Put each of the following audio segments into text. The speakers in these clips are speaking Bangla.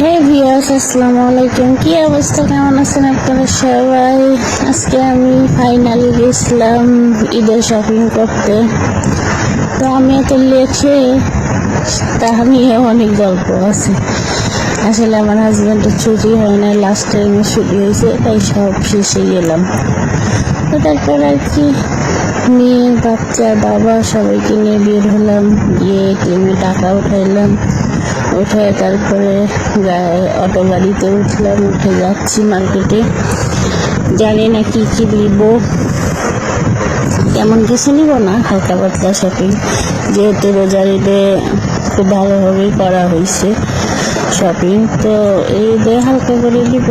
হে ভিউয়ার্স, আসসালামু আলাইকুম। কি অবস্থা, কেমন আছেন আপনারা সবাই? আজকে আমি ফাইনালি গেছিলাম ঈদের শপিং করতে। তো আমি তো লেখে তাহা নিয়ে অনেক গল্প আছে। আসলে আমার হাজব্যান্ডের ছুটি হয় না, লাস্ট টাইমে ছুটি হয়েছে, তাই সব শেষে গেলাম। তো তারপর আর কি মেয়ে বাচ্চা বাবা সবাইকে নিয়ে বের হলাম, গিয়ে এটিএমে টাকা উঠাইলাম, উঠে তারপরে অটো গাড়িতে উঠলাম, উঠে যাচ্ছি মার্কেটে। জানি না কি কি নিব, তেমন কিছু নিব না, হালকা পাতলা শপিং, যেহেতু রোজার ঈদে খুব ভালোভাবেই করা হয়েছে শপিং। তো এই ঈদে হালকা করে দিব,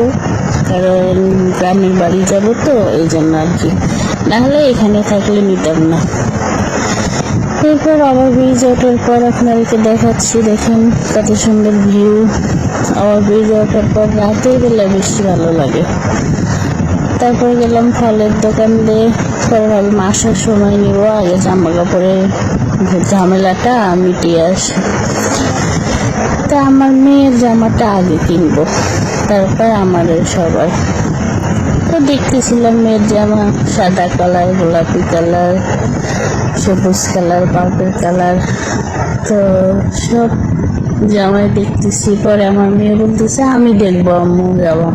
কারণ গ্রামের বাড়ি যাব তো এই জন্য আর কি, নাহলে এখানে থাকলে নিতাম না। এরপর আবার ব্রিজ ওঠার পর আপনাদেরকে দেখাচ্ছি, দেখেন কত সুন্দর ভিউ। আবার ব্রিজ ওঠার পর রাতের বেলা বেশি ভালো লাগে। তারপর গেলাম ফলের দোকান দিয়ে, পরে ভাবলাম আসার সময় নিব, আগে জামা কাপড়ের ঝামেলাটা মিটিয়ে আসি। তা আমার মেয়ের জামাটা আগে কিনবো, তারপর আমাদের সবার। তো দেখতেছিলাম মেয়ের জামা, সাদা কালার, গোলাপি কালার, সবুজ কালার, পার্পল কালার। তো সব জামাই দেখতেছি। পরে আমার মেয়ে বলতেছে আমি দেখবো আম্মু জামা।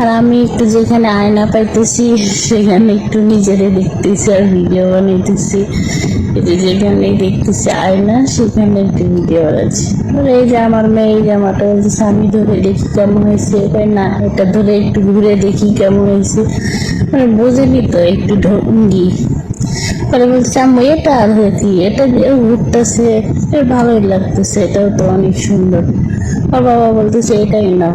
আর আমি একটু যেখানে আয়না পাইতেছি সেখানে একটু নিজেরে দেখতেছি আর ভিডিও বানাইতেছি। যেখানে দেখতেছি আয়না সেখানে একটু ভিডিও বানাচ্ছি। এই যে আমার মেয়ে এই জামাটা বলতেছে আমি ধরে দেখি কেমন হয়েছে, না এটা ধরে একটু ঘুরে দেখি কেমন হয়েছে, মানে বোঝেনি তো একটু ঢঙ্গি। পরে বলছে আম্মু এটা আর হয়েছি, এটা যে ঘুরতেছে ভালোই লাগতেছে, এটাও তো অনেক সুন্দর। আর বাবা বলতেছে এটাই না।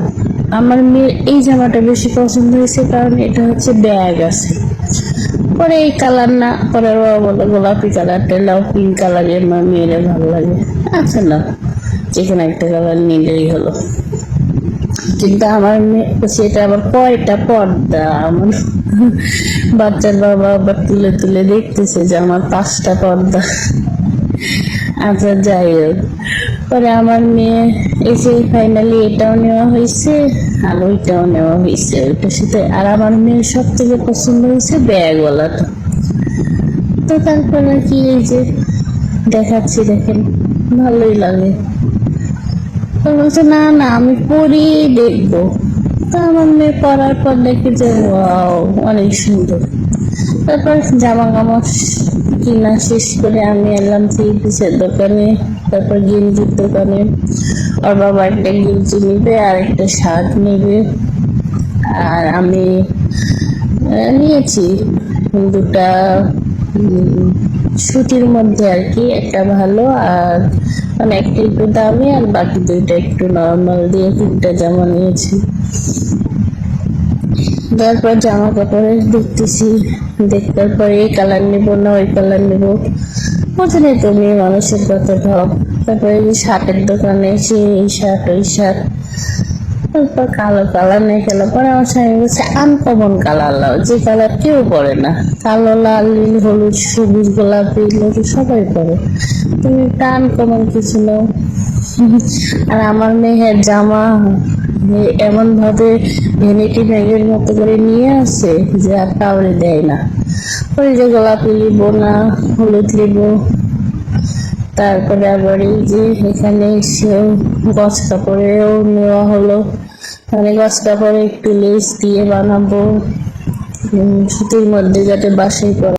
আমার মেয়ের এই জামাটা বেশি পছন্দ হয়েছে, কারণ এটা হচ্ছে ব্যাগ আছে। পরে এই কালার না, পরে বাবা বলে গোলাপি কালারটা লাও, পিঙ্ক কালারে আমার মেয়েরা ভালো লাগে। আচ্ছা না, যেখানে একটা কালার নিলেই হলো। কিন্তু আমার মেয়ে সেটা আবার কয়টা পর্দা, আমার বাচ্চার বাবা আবার তুলে তুলে দেখতেছে যে আমার 5টা পর্দা। আচ্ছা যাই হোক, পরে আমার মেয়ে এসে ফাইনালি এটাও নেওয়া হয়েছে আর ওইটাও নেওয়া হয়েছে, ওইটার সাথে। আর আমার মেয়ের সব থেকে পছন্দ হয়েছে ব্যাগওয়ালাটা। তো তারপরে কি এই যে দেখাচ্ছি, দেখেন ভালোই লাগে। তো বলছে না না আমি পরি দেখবো। তো আমার মেয়ে পরার পর দেখি যে ওয়াও অনেক সুন্দর। তারপর জামা কাপড় কিনা শেষ করে আমি এলাম 3 পিসের দোকানে, তারপর গেঞ্জির দোকানে। ওর বাবা একটা গেঞ্জি নেবে আর একটা শার্ট নেবে, আর আমি নিয়েছি 2টা সুতির মধ্যে আর কি, একটা ভালো আর মানে একটা একটু দামি আর বাকি 2টা একটু নর্মাল দিয়ে 3টা জামা নিয়েছি। তারপর জামা কাপড়ের দেখতেছি, দেখার পরে এই কালার নেবো না ওই কালার নেবো, বুঝলে তো মেয়ে মানুষের কত ঢপ। তারপরে এই শার্টের দোকানে এসে এই শার্ট ওই শার্ট, তারপর কালো কালার নিয়ে গেল। পরে আমার স্বামী বলছে আনকমন কালার লাও, যে কালার কেউ পরে না, কালো লাল নীল হলুদ সবুজ গোলাপি সবাই পরে, তুমি একটা আনকমন কিছু নাও। আর আমার মেয়ের জামা এমন ভাবে ভ্যানিটি ব্যাগের মতো করে নিয়ে আসে যে আর কাউরে দেয় না। ওই যে গোলাপি নিব না হলুদ নিব। তারপরে আবার এই যে এখানে এসেও গছ কাপড়েও নেওয়া হলো, মানে গছ কাপড়ে একটু লেস দিয়ে বানাবো সুতির মধ্যে, যাতে বাসাই করা